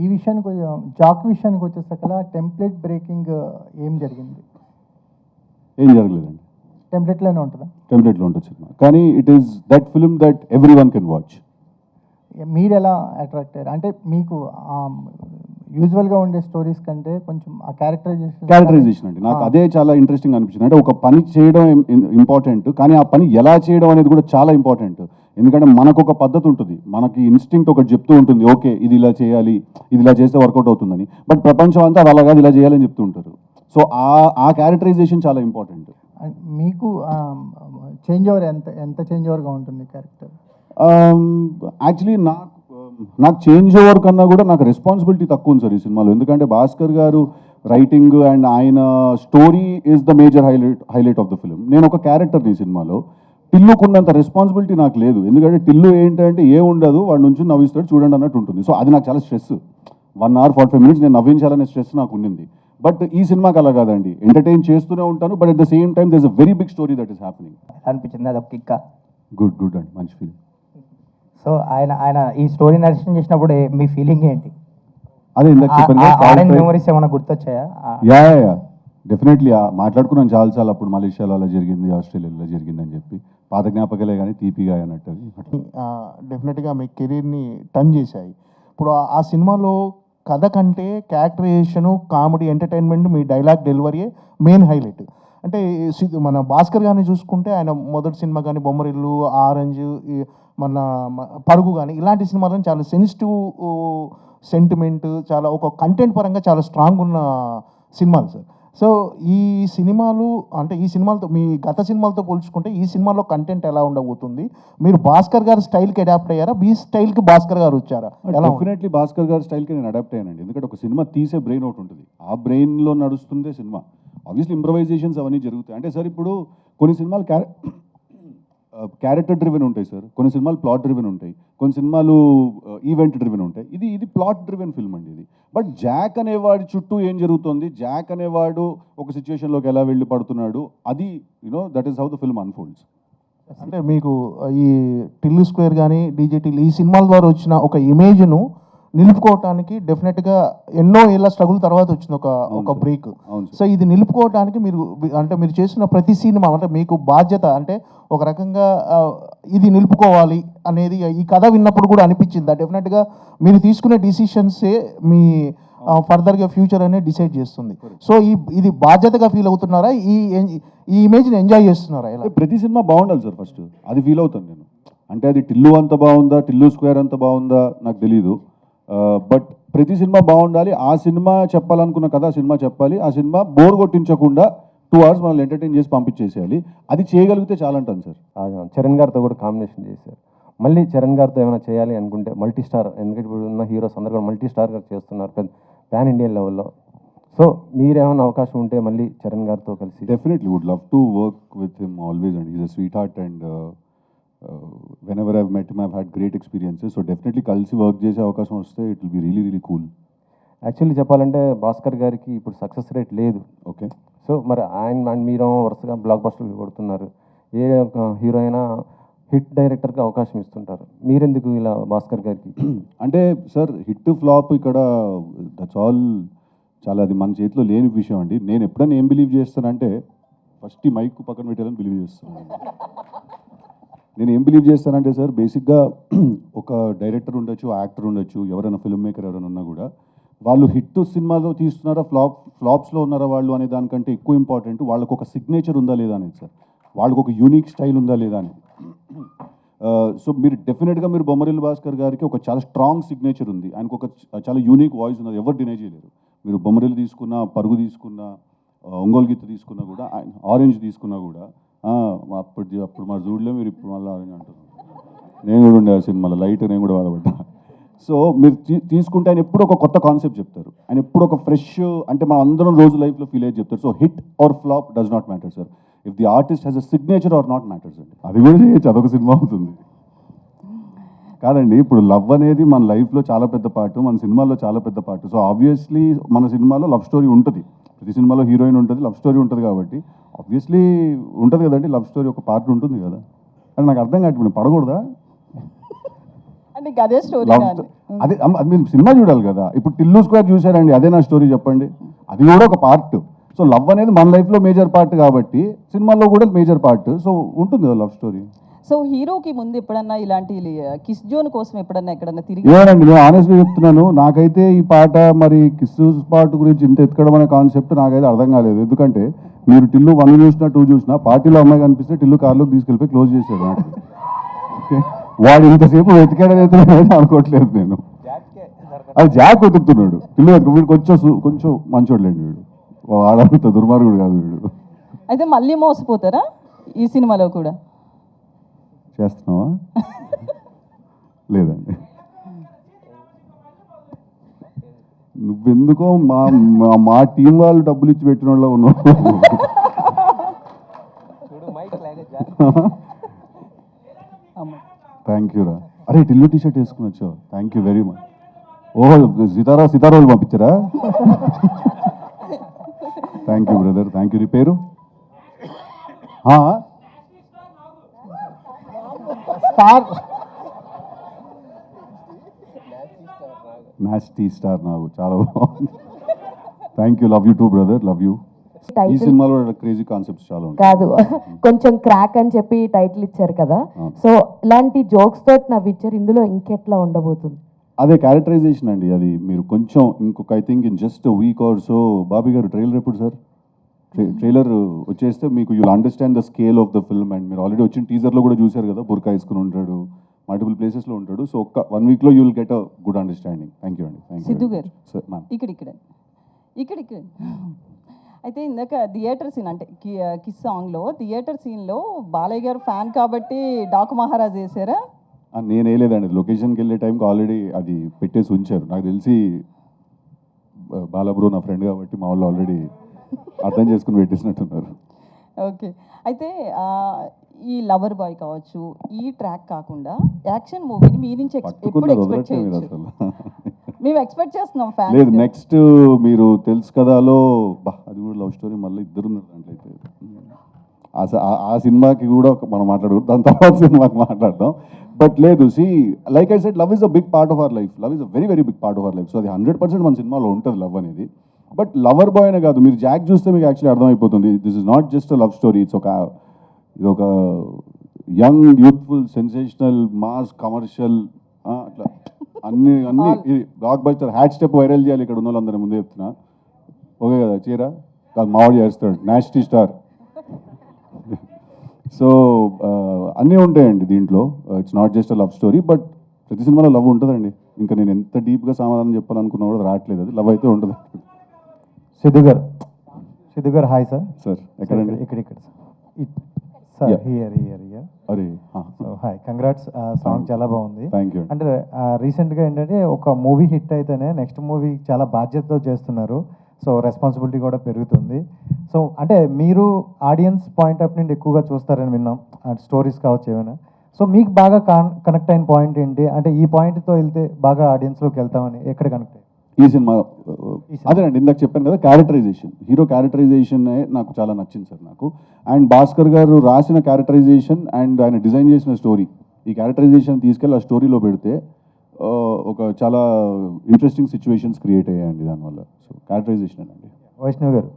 ఈ విషయానికి జాక్ విషయానికి వచ్చేసరికి టెంప్లెట్ బ్రేకింగ్ ఏం జరిగింది? ఏం జరగలేదండి. టెంప్లెట్లోనే ఉంటుందా? టెంప్లెట్లో ఉంటుంది సినిమా, కానీ it is that film that every one can watch. మీరు ఎలా అట్రాక్ట్ అయ్యారు? అంటే మీకు యూజువల్గా ఉండే స్టోరీస్ కంటే కొంచెం ఆ క్యారెక్టరైజేషన్ అండి నాకు అదే చాలా ఇంట్రెస్టింగ్ అనిపించింది. అంటే ఒక పని చేయడం ఇంపార్టెంట్, కానీ ఆ పని ఎలా చేయడం అనేది కూడా చాలా ఇంపార్టెంట్. ఎందుకంటే మనకు ఒక పద్ధతి ఉంటుంది, మనకి ఇన్స్టింక్ట్ ఒకటి చెప్తూ ఉంటుంది, ఓకే ఇది ఇలా చేయాలి, ఇది ఇలా చేస్తే వర్కౌట్ అవుతుందని. బట్ ప్రపంచం అంతా అది అలాగా ఇలా చేయాలని చెప్తూ ఉంటారు. సో ఆ క్యారెక్టరైజేషన్ చాలా ఇంపార్టెంట్. మీకు చేంజ్ ఓవర్ ఎంత చేంజ్ ఓవర్గా ఉంటుంది క్యారెక్టర్? యాక్చువల్లీ నాకు చేంజ్ ఓవర్ కన్నా కూడా నాకు రెస్పాన్సిబిలిటీ తక్కువ ఉంది సార్ ఈ సినిమాలో. ఎందుకంటే భాస్కర్ గారు రైటింగ్ అండ్ ఆయన story is the major highlight of the film. నేను ఒక క్యారెక్టర్ని ఈ సినిమాలో. టిల్లుకున్నంత రెస్పాన్సిబిలిటీ నాకు లేదు. ఎందుకంటే టిల్లు ఏంటంటే ఏముండదు, వాడి నుంచి నవ్విస్తాడు చూడండి అన్నట్టు ఉంటుంది. సో అది నాకు చాలా స్ట్రెస్. 1 hour 45 minutes నేను నవ్వించాలనే స్ట్రెస్ నాకు ఉండింది. బట్ ఈ సినిమాకి అలా కాదండి, ఎంటర్టైన్ చేస్తూనే ఉంటాను. But at the same time there is a very big story that is happening. అనిపించింది అది ఒక కిక్క. గుడ్ అండి, మంచి ఫీలింగ్. సో ఆయన ఈ స్టోరీ నరేషన్ చేసినప్పుడు మీ ఫీలింగ్ ఏంటి? అదే ఆరెంజ్ మెమరీస్ ఏమైనా గుర్తొచ్చాయా? యా డెఫినెట్లీ మాట్లాడుకున్నాను చాలా. అప్పుడు మలేషియాలో అలా జరిగింది, ఆస్ట్రేలియాలో జరిగింది అని చెప్పి పాత జ్ఞాపకాలే కానీ తీపిగా అన్నట్టు. డెఫినెట్గా మీ కెరీర్ని టర్న్ చేశాయి. ఇప్పుడు ఆ సినిమాలో కథ కంటే క్యారెక్టరైజేషను, కామెడీ, ఎంటర్టైన్మెంట్, మీ డైలాగ్ డెలివరీయే మెయిన్ హైలైట్. అంటే మన భాస్కర్ గారిని చూసుకుంటే ఆయన మొదటి సినిమా కానీ బొమ్మరిల్లు, ఆరెంజ్, మన పరుగు కానీ ఇలాంటి సినిమాలను చాలా సెన్సిటివ్ సెంటిమెంట్, చాలా ఒక కంటెంట్ పరంగా చాలా స్ట్రాంగ్ ఉన్న సినిమాలు సార్. సో ఈ సినిమాలు అంటే ఈ సినిమాలతో మీ గత సినిమాలతో పోల్చుకుంటే ఈ సినిమాలో కంటెంట్ ఎలా ఉండబోతుంది? మీరు భాస్కర్ గారి స్టైల్కి అడాప్ట్ అయ్యారా, మీ స్టైల్కి భాస్కర్ గారు వచ్చారా? డెఫినెట్లీ భాస్కర్ గారి స్టైల్కి నేను అడాప్ట్ అయ్యానండి. ఎందుకంటే ఒక సినిమా తీసే బ్రెయిన్ ఒకటి ఉంటుంది, ఆ బ్రెయిన్లో నడుస్తుందే సినిమా. ఆబ్వియస్లీ ఇంప్రవైజేషన్స్ అవన్నీ జరుగుతాయి. అంటే సార్ ఇప్పుడు కొన్ని సినిమాలు క్యారెక్టర్ డ్రివెన్ ఉంటాయి సార్, కొన్ని సినిమాలు ప్లాట్ డ్రివెన్ ఉంటాయి, కొన్ని సినిమాలు ఈవెంట్ డ్రివెన్ ఉంటాయి. ఇది ప్లాట్ డ్రివెన్ ఫిల్మ్ అండి ఇది. బట్ జాక్ అనేవాడి చుట్టూ ఏం జరుగుతుంది, జాక్ అనేవాడు ఒక సిచ్యువేషన్లోకి ఎలా వెళ్ళి పడుతున్నాడు, అది that is how the film unfolds. అంటే మీకు ఈ టిల్లు స్క్వేర్ కానీ డీజే టిల్లు ఈ సినిమాల ద్వారా వచ్చిన ఒక ఇమేజ్ను నిలుపుకోవటానికి డెఫినెట్గా ఎన్నో ఏళ్ళ స్ట్రగుల్ తర్వాత వచ్చింది ఒక బ్రేక్. సో ఇది నిలుపుకోవడానికి మీరు చేసిన ప్రతి సినిమా అంటే మీకు బాధ్యత, అంటే ఒక రకంగా ఇది నిలుపుకోవాలి అనేది ఈ కథ విన్నప్పుడు కూడా అనిపించింది. డెఫినెట్గా మీరు తీసుకునే డిసిషన్సే మీ ఫర్దర్గా ఫ్యూచర్ అనేది డిసైడ్ చేస్తుంది. సో ఇది బాధ్యతగా ఫీల్ అవుతున్నారా, ఈ ఇమేజ్ని ఎంజాయ్ చేస్తున్నారా? ఇలా ప్రతి సినిమా బాగుండాలి సార్, ఫస్ట్ అది ఫీల్ అవుతాను నేను. అంటే అది టిల్లు అంత బాగుందా, టిల్లు స్క్వేర్ అంత బాగుందా నాకు తెలీదు. బట్ ప్రతి సినిమా బాగుండాలి. ఆ సినిమా చెప్పాలనుకున్న కథ ఆ సినిమా చెప్పాలి. ఆ సినిమా బోర్ కొట్టించకుండా 2 hours మనల్ని ఎంటర్టైన్ చేసి పంపించేసేయాలి. అది చేయగలిగితే చాలా అంటాను సార్. చరణ్ గారితో కూడా కాంబినేషన్ చేశారు. మళ్ళీ చరణ్ గారితో ఏమైనా చేయాలి అనుకుంటే మల్టీ స్టార్, ఎందుకంటే ఇప్పుడు ఉన్న హీరోస్ అందరూ కూడా మల్టీ స్టార్ గారు చేస్తున్నారు పాన్ ఇండియన్ లెవెల్లో. సో మీరేమైనా అవకాశం ఉంటే మళ్ళీ చరణ్ గారితో కలిసి? Definitely would love to work with him always and is a sweetheart and whenever I've met him I've had great experiences. So definitely కలిసి వర్క్ చేసే అవకాశం వస్తే it will be really cool. Actually చెప్పాలంటే భాస్కర్ గారికి ఇప్పుడు success rate లేదు. Okay. So మరి ఆయన మీరు వరుసగా బ్లాక్ బస్టర్లు కొడుతున్నారు, ఏ హీరో అయినా హిట్ డైరెక్టర్కి అవకాశం ఇస్తుంటారు, మీరెందుకు ఇలా భాస్కర్ గారికి? అంటే సార్ హిట్ ఫ్లాప్ ఇక్కడ దట్స్ ఆల్ చాలా అది మన చేతిలో లేని విషయం అండి. నేను ఎప్పుడైనా ఏం బిలీవ్ చేస్తానంటే ఫస్ట్ ఈ మైక్ పక్కన పెట్టాలని బిలీవ్ చేస్తాను. నేను ఏం బిలీవ్ చేస్తానంటే సార్ బేసిక్గా ఒక డైరెక్టర్ ఉండొచ్చు, యాక్టర్ ఉండొచ్చు, ఎవరైనా ఫిల్మ్ మేకర్ ఎవరైనా ఉన్నా కూడా వాళ్ళు హిట్ సినిమాలో తీస్తున్నారా ఫ్లాప్స్లో ఉన్నారా వాళ్ళు అనే దానికంటే ఎక్కువ ఇంపార్టెంట్ వాళ్ళకు ఒక సిగ్నేచర్ ఉందా లేదా అనేది సార్, వాళ్ళకు ఒక యూనిక్ స్టైల్ ఉందా లేదా అని. సో మీరు డెఫినెట్గా మీరు బొమ్మరిల్లు భాస్కర్ గారికి ఒక చాలా స్ట్రాంగ్ సిగ్నేచర్ ఉంది, ఆయనకు ఒక చాలా యూనిక్ వాయిస్ ఉన్నది, ఎవరు డినై చేయలేరు. మీరు బొమ్మరిల్లు తీసుకున్నా, పరుగు తీసుకున్నా, ఒంగోలు గీత తీసుకున్నా కూడా, ఆరెంజ్ తీసుకున్నా కూడా అప్పుడు మా జూడ్లో మీరు ఇప్పుడు మళ్ళీ ఆరెంజ్ అంటున్నారు. నేను కూడా ఉండే ఆ సినిమాలో లైట్, నేను కూడా బాధపడ్డా. సో మీరు తీసుకుంటే ఆయన ఎప్పుడు ఒక కొత్త కాన్సెప్ట్ చెప్తారు, ఆయన ఎప్పుడు ఒక ఫ్రెష్, అంటే మనం అందరం రోజు లైఫ్లో ఫీల్ అయ్యి చెప్తారు. So hit or flop does not matter sir, if the artist has a signature or not matters అండి. అది కూడా చేయొచ్చు, అదొక సినిమా అవుతుంది కాదండి. ఇప్పుడు లవ్ అనేది మన లైఫ్లో చాలా పెద్ద పార్ట్, మన సినిమాలో చాలా పెద్ద పార్ట్. సో ఆబ్వియస్లీ మన సినిమాలో లవ్ స్టోరీ ఉంటుంది, ప్రతి సినిమాలో హీరోయిన్ ఉంటుంది, లవ్ స్టోరీ ఉంటుంది. కాబట్టి ఆబ్వియస్లీ ఉంటుంది కదండి, లవ్ స్టోరీ ఒక పార్ట్ ఉంటుంది కదా. అని నాకు అర్థం కాదు, ఇప్పుడు పడకూడదా? అంటే ఇంక అదే స్టోరీ లవ్ అదే అది మీరు సినిమా చూడాలి కదా. ఇప్పుడు టిల్లు స్క్వేర్ చూసారండి, అదే నా స్టోరీ చెప్పండి. అది కూడా ఒక పార్ట్. సో లవ్ అనేది మన లైఫ్లో మేజర్ పార్ట్ కాబట్టి సినిమాలో కూడా మేజర్ పార్ట్. సో ఉంటుంది కదా లవ్ స్టోరీ. సో హీరోకి ముందు ఎప్పుడన్నా ఇలాంటి కిస్ జోన్ కోసం ఎప్పుడన్నా ఎక్కడన్నా తిరిగి ఏమోనండి, నేను ఆనెస్ట్గా చెప్తున్నాను, నాకైతే ఈ పాట మరి కిస్ పార్ట్ గురించి ఇంత ఎత్తుకడం అనే కాన్సెప్ట్ నాకైతే అర్థం కాలేదు. ఎందుకంటే మీరు టిల్లు 1 చూసినా 2 చూసినా పార్టీలో అమ్మాయి కనిపిస్తే టిల్లు కార్లోకి తీసుకెళ్ళిపోయి క్లోజ్ చేసాడు నాకు. ఓకే, వాడు ఇంతసేపు వెతికాడైతే అనుకోవట్లేదు నేను. అది జాక్ వెతుకుతున్నాడు, టిల్లు వీడు కొంచెం మంచోడులేండి, వీడు వాడంత దుర్మార్గుడు కాదు వీడు. అయితే మళ్ళీ మోసపోతారా ఈ సినిమాలో కూడా? చేస్తున్నావా? లేదండి, నువ్వెందుకో మా టీం వాళ్ళు డబ్బులు ఇచ్చి పెట్టిన వాళ్ళు ఉన్నావు. థ్యాంక్ యూ రా. అరే టిల్లు టీ షర్ట్ వేసుకుని వచ్చావు, థ్యాంక్ యూ వెరీ మచ్. ఓహో సితారాలు పంపించారా? Thank you brother, thank you. నీ పేరు? స్టార్ నాస్టీ స్టార్ నాకు చాలా బాగుంది. Thank you, love you too brother, love you. ఈ టైటిల్ సినిమాలో క్రేజీ కాన్సెప్ట్స్ చాలా ఉంటాయి. కాదు, కొంచెం క్రాక్ అని చెప్పి టైటిల్ ఇచ్చారు కదా, సో ఇలాంటి జోక్స్ తోటి నవ్విచ్చారు. ఇందులో ఇంకెట్లా ఉండబోతుంది? అదే క్యారెక్టరైజేషన్ అండి. అది మీరు కొంచెం ఇంకొక I think in just week or so. Bobby గారు ట్రైలర్ ఎప్పుడు సార్? ట్రైలర్ వచ్చేస్తే మీకు you'll understand the scale of the film. And మీరు ఆల్రెడీ వచ్చిన టీజర్లో కూడా చూశారు కదా, బుర్కా వేసుకుని ఉంటాడు, మల్టిపుల్ ప్లేసెస్లో ఉంటాడు. సో ఒక్క 1 వీక్లో you will get a good understanding. Thank you అండి. థ్యాంక్ సిద్ధు యూ గారు సార్. మ్యామ్ ఇక్కడ అయితే ఇందాక థియేటర్ సీన్ అంటే కిస్ సాంగ్లో థియేటర్ సీన్లో బాలయ్య గారు ఫ్యాన్ కాబట్టి డాకు మహారాజ్ వేసారా? నేను వేయలేదండి, లొకేషన్కి వెళ్ళే టైంకి ఆల్రెడీ అది పెట్టేసి ఉంచారు. నాకు తెలిసి బాలబ్రో నా ఫ్రెండ్ కాబట్టి మా వాళ్ళు ఆల్రెడీ అర్థం చేసుకుని పెట్టేసినట్టున్నారు. ఓకే, అయితే ఈ లవర్ బాయ్ కావచ్చు, ఈ ట్రాక్ కాకుండా యాక్షన్ మూవీని మీ నుంచి ఎప్పుడు పట్టుకున్నది ఎక్స్పెక్ట్ వదలట్లేదు మీరు చేయొచ్చు? అసలు. మేము ఎక్స్పెక్ట్ చేస్తున్నాం లేదు, ఫ్యాన్స్. నెక్స్ట్ మీరు తెలుసు కదాలో అది కూడా లవ్ స్టోరీ, మళ్ళీ ఇద్దరు ఉన్నారు దాంట్లో. అయితే ఆ సినిమాకి కూడా మనం మాట్లాడకూడదు, దాని తర్వాత సినిమాకి మాట్లాడతాం. బట్ లేదు, see like I said, love is a big part of our life. Love is a very very big part of our life. So అది 100% మన సినిమాలో ఉంటుంది లవ్ అనేది. బట్ లవర్ బాయ్ అనే కాదు, మీరు జాక్ చూస్తే మీకు యాక్చువల్లీ అర్థమైపోతుంది, this is not just a love story. ఇది ఒక young youthful sensational mass commercial అట్లా అన్ని ఇది block buster hat step viral చేయాలి ఇక్కడ ఉన్న వాళ్ళందరి ముందే చెప్తున్నా. ఓకే కదా, చీరా కాదు మావాడు చేస్తాడు, నాస్టీ స్టార్. సో అన్నీ ఉంటాయండి దీంట్లో. It's not just a love story, but ప్రతి సినిమాలో లవ్ ఉంటుందండి. ఇంకా నేను ఎంత డీప్గా సమాధానం చెప్పాలనుకున్నా కూడా రావట్లేదు, అది లవ్ అయితే ఉంటుంది. సిద్ధు గారు హాయ్ సార్. సార్ ఎక్కడండి? ఇక్కడ సార్, Yeah. హియర్ అరే సో హాయ్, కంగ్రాట్స్. సాంగ్ చాలా బాగుంది. Thank you. అంటే రీసెంట్గా ఏంటంటే ఒక మూవీ హిట్ అయితేనే నెక్స్ట్ మూవీ చాలా బాధ్యతతో చేస్తున్నారు, సో రెస్పాన్సిబిలిటీ కూడా పెరుగుతుంది. సో అంటే మీరు ఆడియన్స్ పాయింట్ ఆఫ్ నుండి ఎక్కువగా చూస్తారని విన్నాం, స్టోరీస్ కావచ్చు ఏమైనా. సో మీకు బాగా కనెక్ట్ అయిన పాయింట్ ఏంటి? అంటే ఈ పాయింట్తో వెళ్తే బాగా ఆడియన్స్లోకి వెళ్తామని ఎక్కడ కనెక్ట్ అయ్యి? ఈ సినిమా అదేనండి, ఇందాక చెప్పాను కదా, క్యారెక్టరైజేషన్, హీరో క్యారెక్టరైజేషన్ నాకు చాలా నచ్చింది సార్ నాకు. అండ్ భాస్కర్ గారు రాసిన క్యారెక్టరైజేషన్ అండ్ ఆయన డిజైన్ చేసిన స్టోరీ, ఈ క్యారెక్టరైజేషన్ తీసుకెళ్ళి ఆ స్టోరీలో పెడితే ఒక చాలా ఇంట్రెస్టింగ్ సిచ్యువేషన్స్ క్రియేట్ అయ్యాయండి దానివల్ల. సో క్యారెక్టరైజేషన్ అండి. వైష్ణవ్ గారు